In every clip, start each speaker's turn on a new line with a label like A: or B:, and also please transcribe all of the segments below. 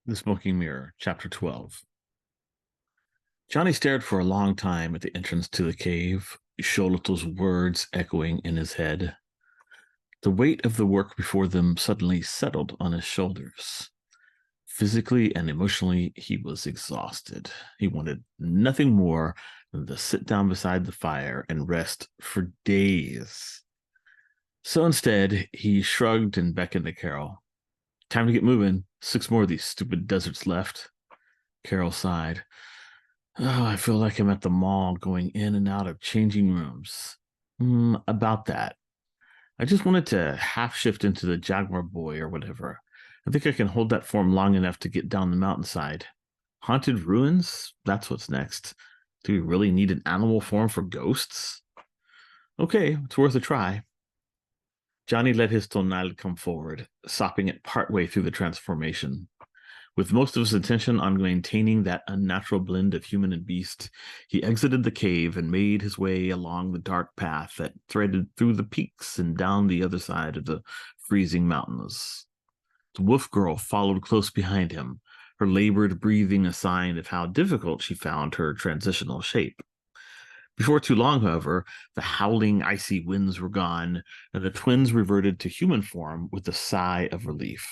A: The Smoking Mirror, Chapter 12. Johnny stared for a long time at the entrance to the cave, Sholito's words echoing in his head. The weight of the work before them suddenly settled on his shoulders. Physically and emotionally, he was exhausted. He wanted nothing more than to sit down beside the fire and rest for days. So instead, he shrugged and beckoned to Carol. Time to get moving. 6 more of these stupid deserts left. Carol sighed. Oh, I feel like I'm at the mall going in and out of changing rooms. About that. I just wanted to half shift into the Jaguar boy or whatever. I think I can hold that form long enough to get down the mountainside. Haunted ruins? That's what's next. Do we really need an animal form for ghosts? Okay, it's worth a try. Johnny let his tonal come forward, stopping it partway through the transformation. With most of his attention on maintaining that unnatural blend of human and beast, he exited the cave and made his way along the dark path that threaded through the peaks and down the other side of the freezing mountains. The wolf girl followed close behind him, her labored breathing a sign of how difficult she found her transitional shape. Before too long, however, the howling, icy winds were gone, and the twins reverted to human form with a sigh of relief.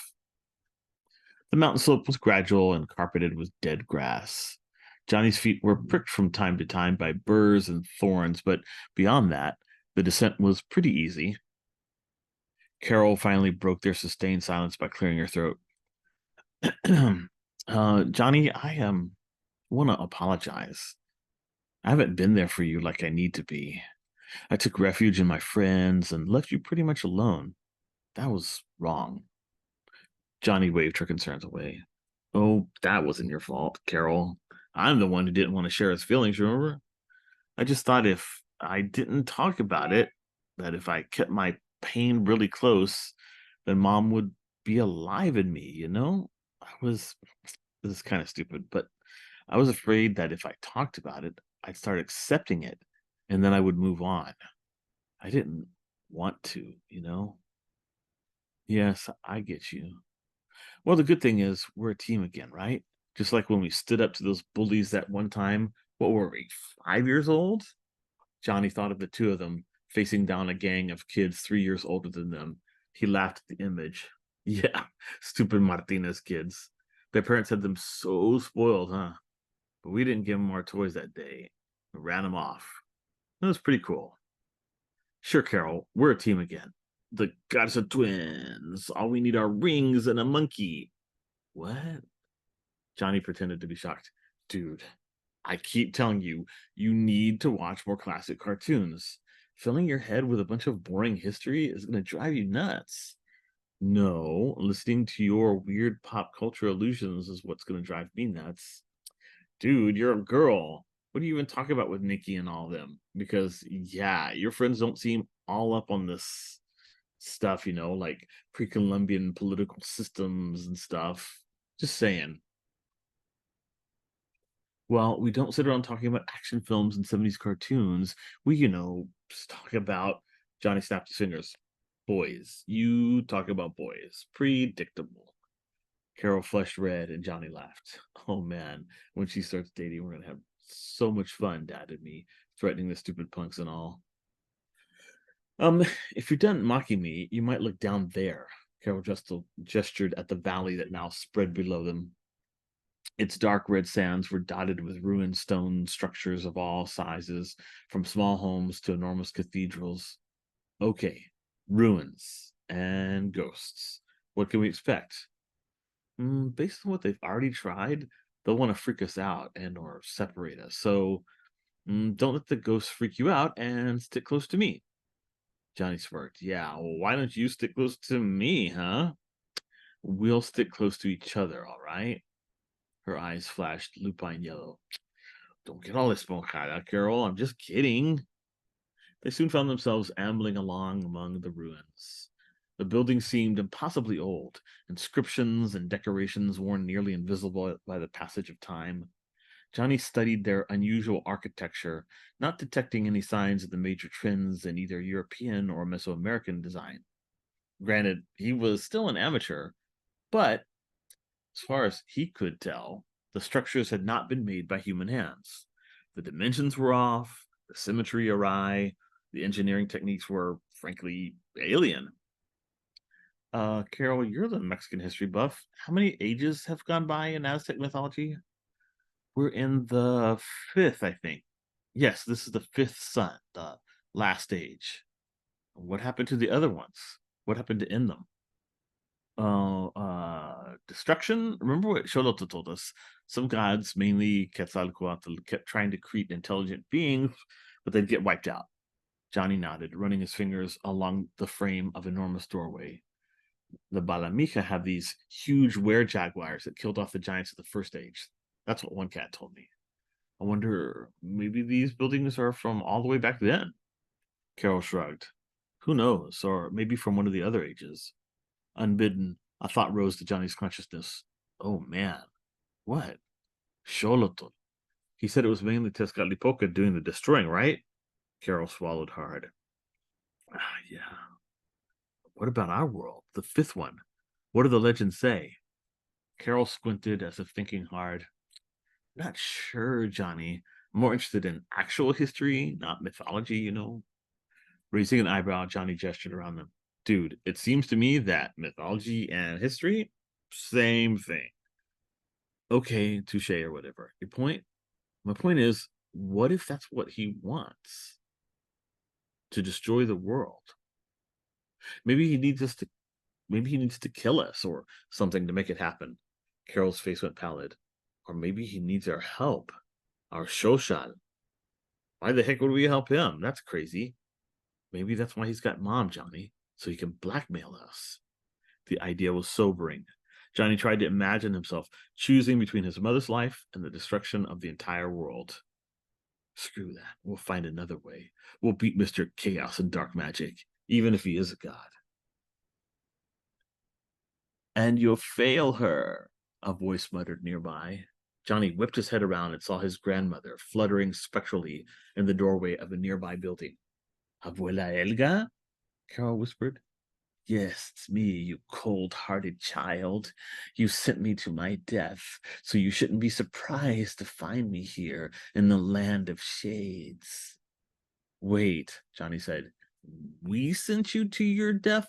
A: The mountain slope was gradual and carpeted with dead grass. Johnny's feet were pricked from time to time by burrs and thorns, but beyond that, the descent was pretty easy. Carol finally broke their sustained silence by clearing her throat. Johnny, I want to apologize. I haven't been there for you like I need to be. I took refuge in my friends and left you pretty much alone. That was wrong. Johnny waved her concerns away. Oh, that wasn't your fault, Carol. I'm the one who didn't want to share his feelings, remember? I just thought if I didn't talk about it, that if I kept my pain really close, then mom would be alive in me. This is kind of stupid, but I was afraid that if I talked about it, I'd start accepting it and then I would move on. I didn't want to. Yes, I get you. Well, the good thing is we're a team again, right? Just like when we stood up to those bullies that one time. What were we, 5 years old? Johnny thought of the two of them facing down a gang of kids 3 years older than them. He laughed at the image. Yeah, stupid Martinez kids. Their parents had them so spoiled, huh? But we didn't give them our toys that day. We ran them off. That was pretty cool. Sure, Carol, we're a team again. The goddess of twins. All we need are rings and a monkey. What? Johnny pretended to be shocked. Dude, I keep telling you, you need to watch more classic cartoons. Filling your head with a bunch of boring history is going to drive you nuts. No, listening to your weird pop culture illusions is what's going to drive me nuts. Dude, you're a girl. What do you even talk about with Nikki and all of them? Because, yeah, your friends don't seem all up on this stuff, like pre-Columbian political systems and stuff. Just saying. Well, we don't sit around talking about action films and 70s cartoons. We, just talk about Johnny snapped his fingers. Boys. You talk about boys. Predictable. Carol flushed red and Johnny laughed. Oh man, when she starts dating, we're gonna have so much fun, Dad and me, threatening the stupid punks and all. Um, if you're done mocking me, you might look down there. Carol just gestured at the valley that now spread below them. Its dark red sands were dotted with ruined stone structures of all sizes, from small homes to enormous cathedrals. Okay, ruins and ghosts. What can we expect? Based on what they've already tried, they'll want to freak us out and or separate us. So don't let the ghosts freak you out and stick close to me. Johnny smirked. Yeah, well, why don't you stick close to me, huh? We'll stick close to each other, all right? Her eyes flashed lupine yellow. Don't get all esponjada, Carol. I'm just kidding. They soon found themselves ambling along among the ruins. The building seemed impossibly old, inscriptions and decorations worn nearly invisible by the passage of time. Johnny studied their unusual architecture, not detecting any signs of the major trends in either European or Mesoamerican design. Granted, he was still an amateur, but As far as he could tell, the structures had not been made by human hands. The dimensions were off, the symmetry awry, the engineering techniques were, frankly, alien. Carol, you're the Mexican history buff. How many ages have gone by in Aztec mythology? We're in the fifth, I think. Yes, this is the fifth sun, the last age. What happened to the other ones? What happened to end them? Destruction. Remember what Xolotl told us? Some gods, mainly Quetzalcoatl, kept trying to create intelligent beings, but they'd get wiped out. Johnny nodded, running his fingers along the frame of enormous doorway. The Balamika have these huge were-jaguars that killed off the giants of the first age. That's what one cat told me. I wonder, maybe these buildings are from all the way back then? Carol shrugged. Who knows, or maybe from one of the other ages. Unbidden, a thought rose to Johnny's consciousness. Oh man, what? Xolotl. He said it was mainly Tezcatlipoca doing the destroying, right? Carol swallowed hard. Ah, yeah. What about our world, the fifth one? What do the legends say? Carol squinted as if thinking hard. Not sure, Johnny. More interested in actual history, not mythology. Raising an eyebrow, Johnny gestured around them. Dude, it seems to me that mythology and history, same thing. Okay, touche or whatever. Your point? My point is, what if that's what he wants? To destroy the world? Maybe he needs us to maybe he needs to kill us or something to make it happen. Carol's face went pallid. Or maybe he needs our help. Our Shoshan. Why the heck would we help him? That's crazy. Maybe that's why he's got mom, Johnny, so he can blackmail us. The idea was sobering. Johnny tried to imagine himself choosing between his mother's life and the destruction of the entire world. Screw that. We'll find another way. We'll beat Mr. Chaos and Dark Magic, even if he is a god. And you'll fail her, a voice muttered nearby. Johnny whipped his head around and saw his grandmother fluttering spectrally in the doorway of a nearby building. Abuela Elga? Carol whispered. Yes, it's me, you cold-hearted child. You sent me to my death, so you shouldn't be surprised to find me here in the land of shades. Wait, Johnny said. We sent you to your death?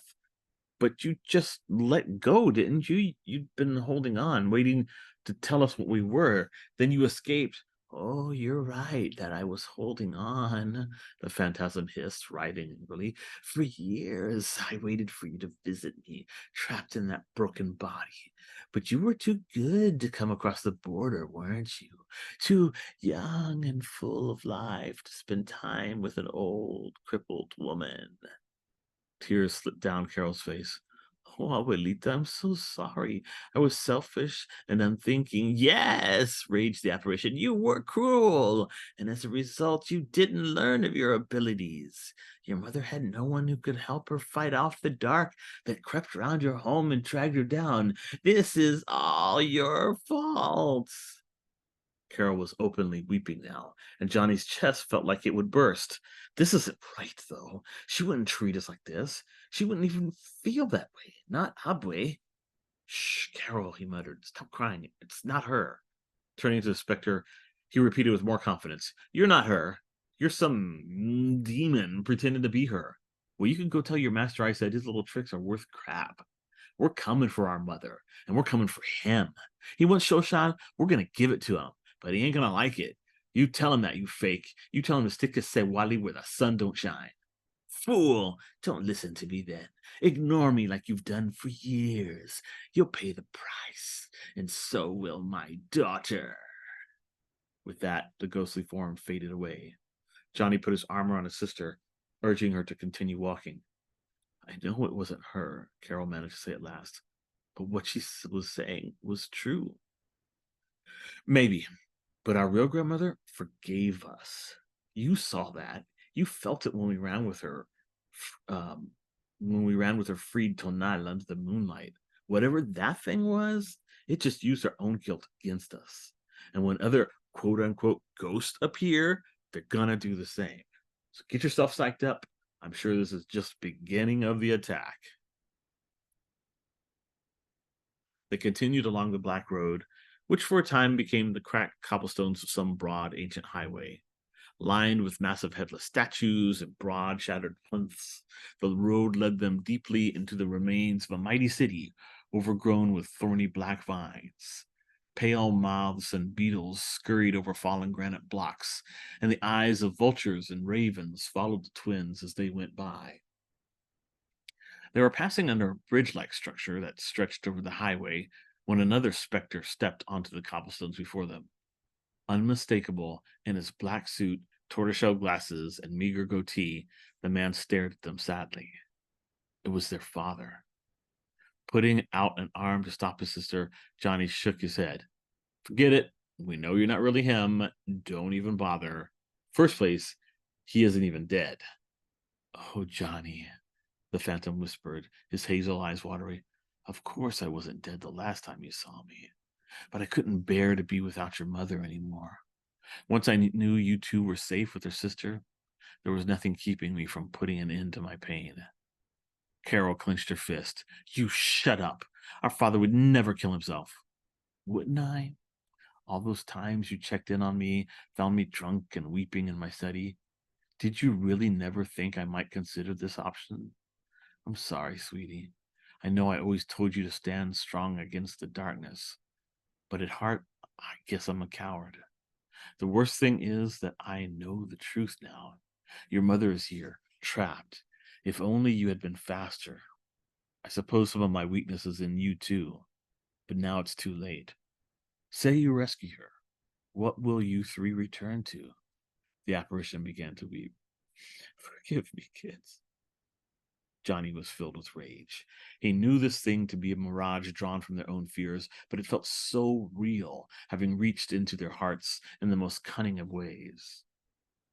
A: But you just let go, didn't you? You'd been holding on, waiting to tell us what we were. Then you escaped. Oh, you're right that I was holding on, the phantasm hissed, writhing angrily. For years, I waited for you to visit me, trapped in that broken body. But you were too good to come across the border, weren't you? Too young and full of life to spend time with an old, crippled woman. Tears slipped down Carol's face. Oh, Abuelita, I'm so sorry. I was selfish and unthinking. Yes, raged the apparition. You were cruel. And as a result, you didn't learn of your abilities. Your mother had no one who could help her fight off the dark that crept around your home and dragged her down. This is all your fault. Carol was openly weeping now, and Johnny's chest felt like it would burst. This isn't right, though. She wouldn't treat us like this. She wouldn't even feel that way. Not Abwe. Shh, Carol, he muttered. Stop crying. It's not her. Turning to the specter, he repeated with more confidence. You're not her. You're some demon pretending to be her. Well, you can go tell your master I said his little tricks are worth crap. We're coming for our mother, and we're coming for him. He wants Shoshan, we're gonna give it to him, but he ain't gonna like it. You tell him that, you fake. You tell him to stick his Sewali where the sun don't shine. Fool! Don't listen to me then. Ignore me like you've done for years. You'll pay the price, and so will my daughter. With that, the ghostly form faded away. Johnny put his arm around his sister, urging her to continue walking. I know it wasn't her, Carol managed to say at last, but what she was saying was true. Maybe, but our real grandmother forgave us. You saw that. You felt it when we ran with her. Um, when we ran with her freed Tonal under the moonlight. Whatever that thing was, it just used our own guilt against us. And when other quote unquote ghosts appear, they're gonna do the same. So get yourself psyched up. I'm sure this is just beginning of the attack. They continued along the Black Road, which for a time became the cracked cobblestones of some broad ancient highway. Lined with massive headless statues and broad shattered plinths, the road led them deeply into the remains of a mighty city overgrown with thorny black vines. Pale moths and beetles scurried over fallen granite blocks, and the eyes of vultures and ravens followed the twins as they went by. They were passing under a bridge like structure that stretched over the highway when another specter stepped onto the cobblestones before them. Unmistakable in his black suit, tortoiseshell glasses, and meager goatee, the man stared at them sadly. It was their father. Putting out an arm to stop his sister, Johnny shook his head. Forget it. We know you're not really him. Don't even bother. First place, he isn't even dead. Oh, Johnny, the phantom whispered, his hazel eyes watery. Of course I wasn't dead the last time you saw me, but I couldn't bear to be without your mother anymore. Once I knew you two were safe with her sister, there was nothing keeping me from putting an end to my pain. Carol clenched her fist. You shut up. Our father would never kill himself. Wouldn't I? All those times you checked in on me, found me drunk and weeping in my study. Did you really never think I might consider this option? I'm sorry, sweetie. I know I always told you to stand strong against the darkness, but at heart, I guess I'm a coward. The worst thing is that I know the truth now. Your mother is here, trapped. If only you had been faster. I suppose some of my weakness is in you too, but now it's too late. Say you rescue her. What will you three return to? The apparition began to weep. Forgive me, kids. Johnny was filled with rage. He knew this thing to be a mirage drawn from their own fears, but it felt so real, having reached into their hearts in the most cunning of ways.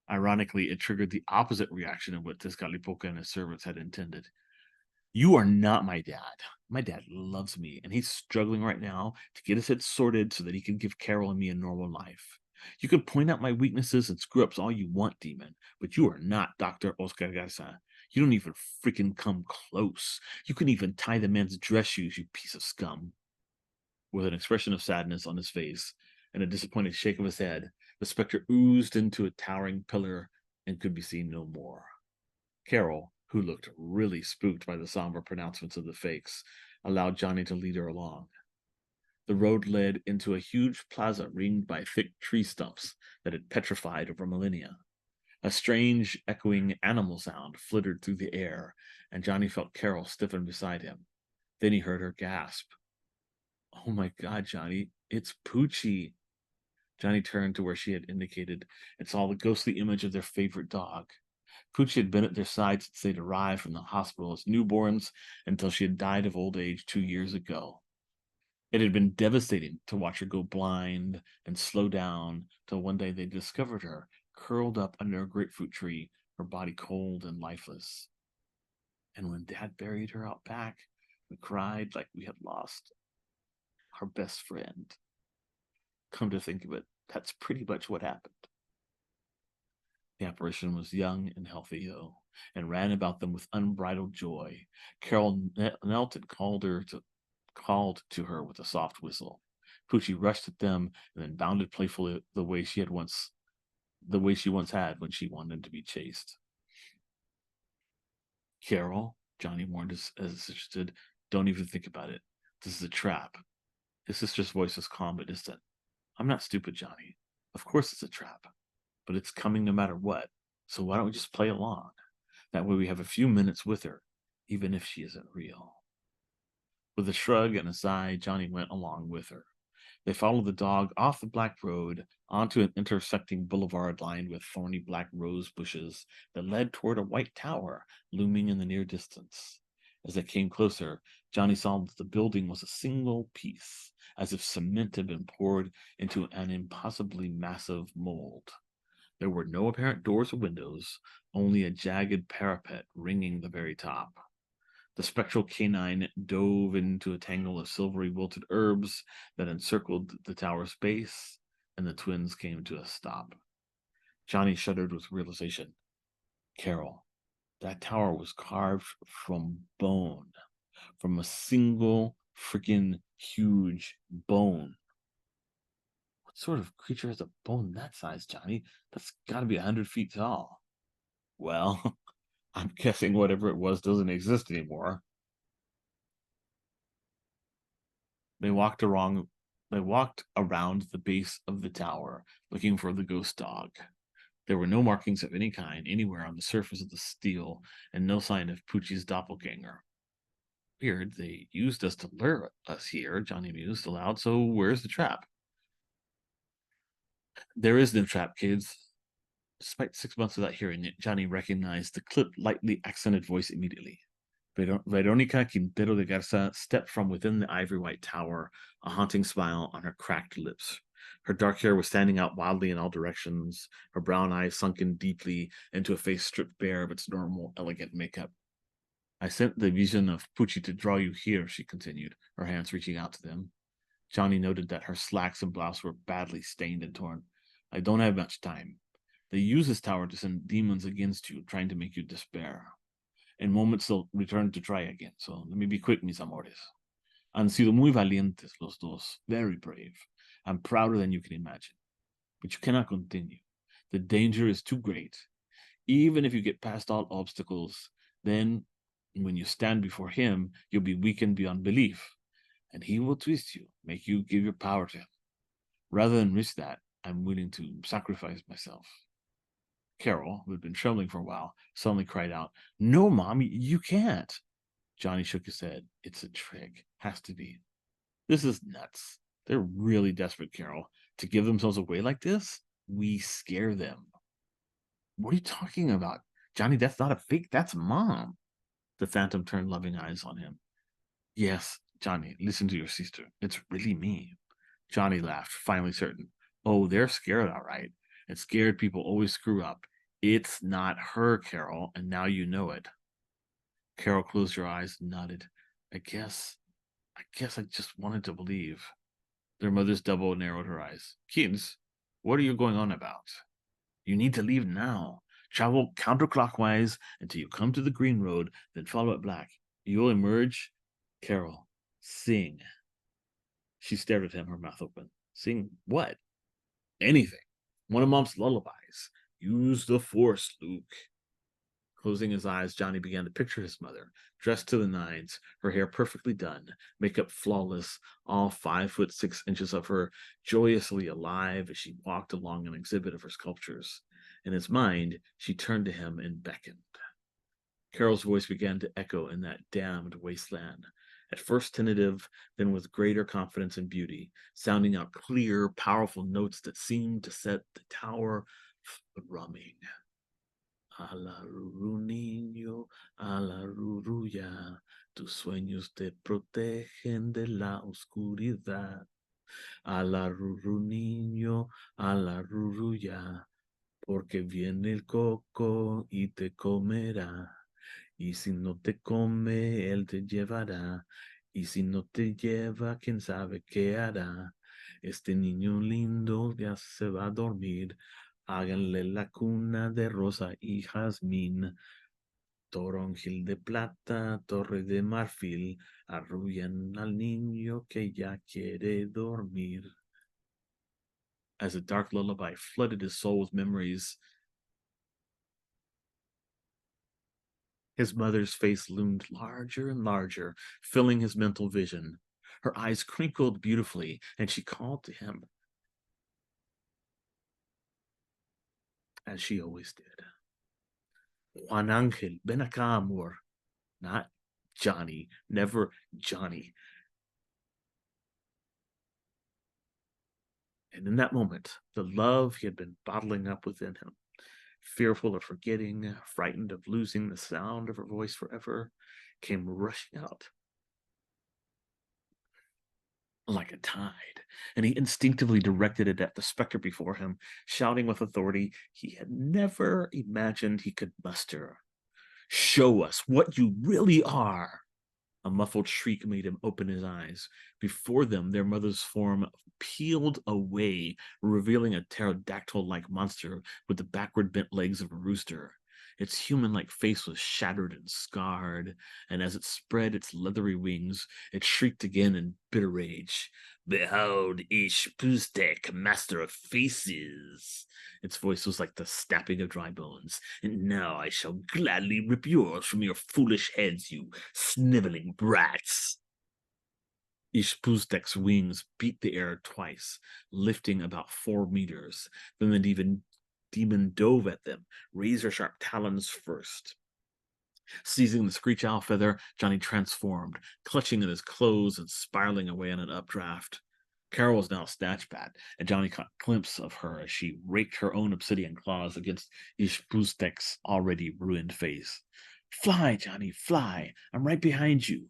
A: Ironically, it triggered the opposite reaction of what Tezcatlipoca and his servants had intended. You are not my dad. My dad loves me, and he's struggling right now to get his head sorted so that he can give Carol and me a normal life. You can point out my weaknesses and screw ups all you want, demon, but you are not Dr. Oscar Garza. You don't even freaking come close. You couldn't even tie the man's dress shoes, you piece of scum. With an expression of sadness on his face and a disappointed shake of his head, the specter oozed into a towering pillar and could be seen no more. Carol, who looked really spooked by the somber pronouncements of the fakes, allowed Johnny to lead her along. The road led into a huge plaza ringed by thick tree stumps that had petrified over millennia. A strange, echoing animal sound flittered through the air, and Johnny felt Carol stiffen beside him. Then he heard her gasp. Oh my God, Johnny, it's Poochie. Johnny turned to where she had indicated and saw the ghostly image of their favorite dog. Poochie had been at their side since they'd arrived from the hospital as newborns until she had died of old age 2 years ago. It had been devastating to watch her go blind and slow down till one day they discovered her curled up under a grapefruit tree, her body cold and lifeless. And when Dad buried her out back, we cried like we had lost our best friend. Come to think of it, that's pretty much what happened. The apparition was young and healthy, though, and ran about them with unbridled joy. Carol knelt and called to her with a soft whistle. Poochie rushed at them and then bounded playfully the way she once had when she wanted to be chased. Carol, Johnny warned as his sister stood, don't even think about it. This is a trap. His sister's voice was calm but distant. I'm not stupid, Johnny. Of course it's a trap, but it's coming no matter what. So why don't we just play along? That way we have a few minutes with her, even if she isn't real. With a shrug and a sigh, Johnny went along with her. They followed the dog off the black road onto an intersecting boulevard lined with thorny black rose bushes that led toward a white tower looming in the near distance. As they came closer, Johnny saw that the building was a single piece, as if cement had been poured into an impossibly massive mold. There were no apparent doors or windows, only a jagged parapet ringing the very top. The spectral canine dove into a tangle of silvery wilted herbs that encircled the tower's base, and the twins came to a stop. Johnny shuddered with realization. Carol, that tower was carved from bone, from a single freaking huge bone. What sort of creature has a bone that size, Johnny? That's got to be 100 feet tall. Well, I'm guessing whatever it was doesn't exist anymore. They walked around they walked around the base of the tower, looking for the ghost dog. There were no markings of any kind anywhere on the surface of the steel, and no sign of Poochie's doppelganger. Weird, they used us to lure us here, Johnny mused aloud, so where's the trap? There is no trap, kids. Despite 6 months without hearing it, Johnny recognized the clipped, lightly accented voice immediately. Veronica Quintero de Garza stepped from within the ivory white tower, a haunting smile on her cracked lips. Her dark hair was standing out wildly in all directions, her brown eyes sunken deeply into a face stripped bare of its normal, elegant makeup. I sent the vision of Pucci to draw you here, she continued, her hands reaching out to them. Johnny noted that her slacks and blouse were badly stained and torn. I don't have much time. They use this tower to send demons against you, trying to make you despair. In moments they'll return to try again, so let me be quick, mis amores. Han sido muy valientes los dos, very brave. I'm prouder than you can imagine. But you cannot continue. The danger is too great. Even if you get past all obstacles, then when you stand before him, you'll be weakened beyond belief, and he will twist you, make you give your power to him. Rather than risk that, I'm willing to sacrifice myself. Carol, who had been trembling for a while, suddenly cried out, No, Mom, you can't. Johnny shook his head. It's a trick. Has to be. This is nuts. They're really desperate, Carol. To give themselves away like this, we scare them. What are you talking about? Johnny, that's not a fake. That's Mom. The Phantom turned loving eyes on him. Yes, Johnny, listen to your sister. It's really me. Johnny laughed, finally certain. Oh, they're scared, all right. And scared people always screw up. It's not her, Carol, and now you know it. Carol closed her eyes and nodded. I guess I just wanted to believe. Their mother's double narrowed her eyes. Kids, what are you going on about? You need to leave now. Travel counterclockwise until you come to the green road, then follow it black. You'll emerge. Carol, sing. She stared at him, her mouth open. Sing what? Anything. One of Mom's lullabies. Use the force, Luke. Closing his eyes, Johnny began to picture his mother, dressed to the nines, her hair perfectly done, makeup flawless, all 5'6" of her joyously alive as she walked along an exhibit of her sculptures. In his mind, she turned to him and beckoned. Carol's voice began to echo in that damned wasteland, at first tentative, then with greater confidence and beauty, sounding out clear, powerful notes that seemed to set the tower thrumming. A la Ruru niño, a la Ruru ya, tus sueños te protegen de la oscuridad. A la Ruru niño, a la Ruru ya, porque viene el coco y te comerá. Y si no te come, él te llevará. Y si no te lleva, quién sabe qué hará. Este niño lindo ya se va a dormir. Háganle la cuna de rosa y jazmín. Toronjil de plata, torre de marfil. Arrullan al niño que ya quiere dormir. As a dark lullaby flooded his soul with memories, his mother's face loomed larger and larger, filling his mental vision. Her eyes crinkled beautifully, and she called to him, as she always did. Juan Angel, ven acá, amor. Not Johnny, never Johnny. And in that moment, the love he had been bottling up within him, fearful of forgetting, frightened of losing the sound of her voice forever, came rushing out like a tide, and he instinctively directed it at the specter before him, shouting with authority he had never imagined he could muster. Show us what you really are. A muffled shriek made him open his eyes. Before them, their mother's form peeled away, revealing a pterodactyl-like monster with the backward bent legs of a rooster. Its human-like face was shattered and scarred, and as it spread its leathery wings, it shrieked again in bitter rage. Behold, Ishpustek, master of faces! Its voice was like the snapping of dry bones. And now I shall gladly rip yours from your foolish heads, you sniveling brats! Ishpustek's wings beat the air twice, lifting about 4 meters. Then the demon dove at them, razor-sharp talons first. Seizing the screech owl feather, Johnny transformed, clutching at his clothes and spiraling away on an updraft. Carol was now a snatchbat, and Johnny caught a glimpse of her as she raked her own obsidian claws against Ishpustek's already ruined face. Fly, Johnny, fly! I'm right behind you!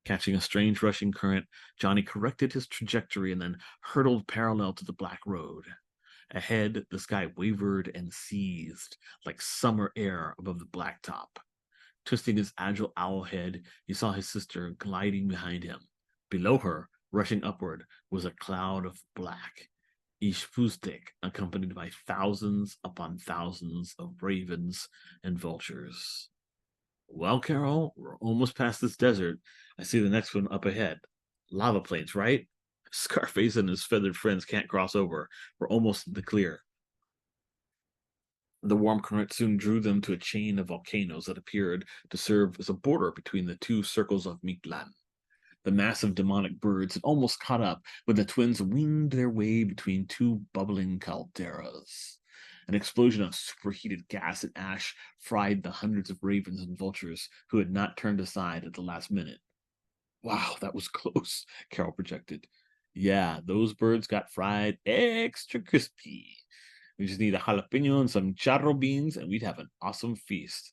A: Catching a strange rushing current, Johnny corrected his trajectory and then hurtled parallel to the black road. Ahead, the sky wavered and seized like summer air above the blacktop. Twisting his agile owl head, he saw his sister gliding behind him. Below her, rushing upward, was a cloud of black. Ishpustik, accompanied by thousands upon thousands of ravens and vultures. Well, Carol, we're almost past this desert. I see the next one up ahead. Lava plains, right? Scarface and his feathered friends can't cross over. We're almost in the clear. The warm current soon drew them to a chain of volcanoes that appeared to serve as a border between the two circles of Mictlan. The massive demonic birds had almost caught up when the twins winged their way between two bubbling calderas. An explosion of superheated gas and ash fried the hundreds of ravens and vultures who had not turned aside at the last minute. Wow, that was close, Carol projected. Yeah, those birds got fried extra crispy. We just need a jalapeno and some charro beans, and we'd have an awesome feast.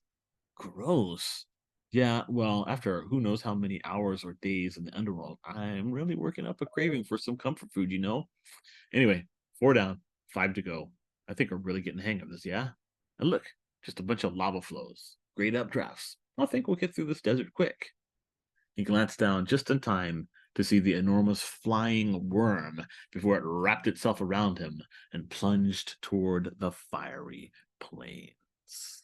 A: Gross. Yeah, well, after who knows how many hours or days in the underworld, I'm really working up a craving for some comfort food, you know? Anyway, 4 down, 5 to go. I think we're really getting the hang of this, yeah? And look, just a bunch of lava flows, great updrafts. I think we'll get through this desert quick. He glanced down just in time to see the enormous flying worm before it wrapped itself around him and plunged toward the fiery plains.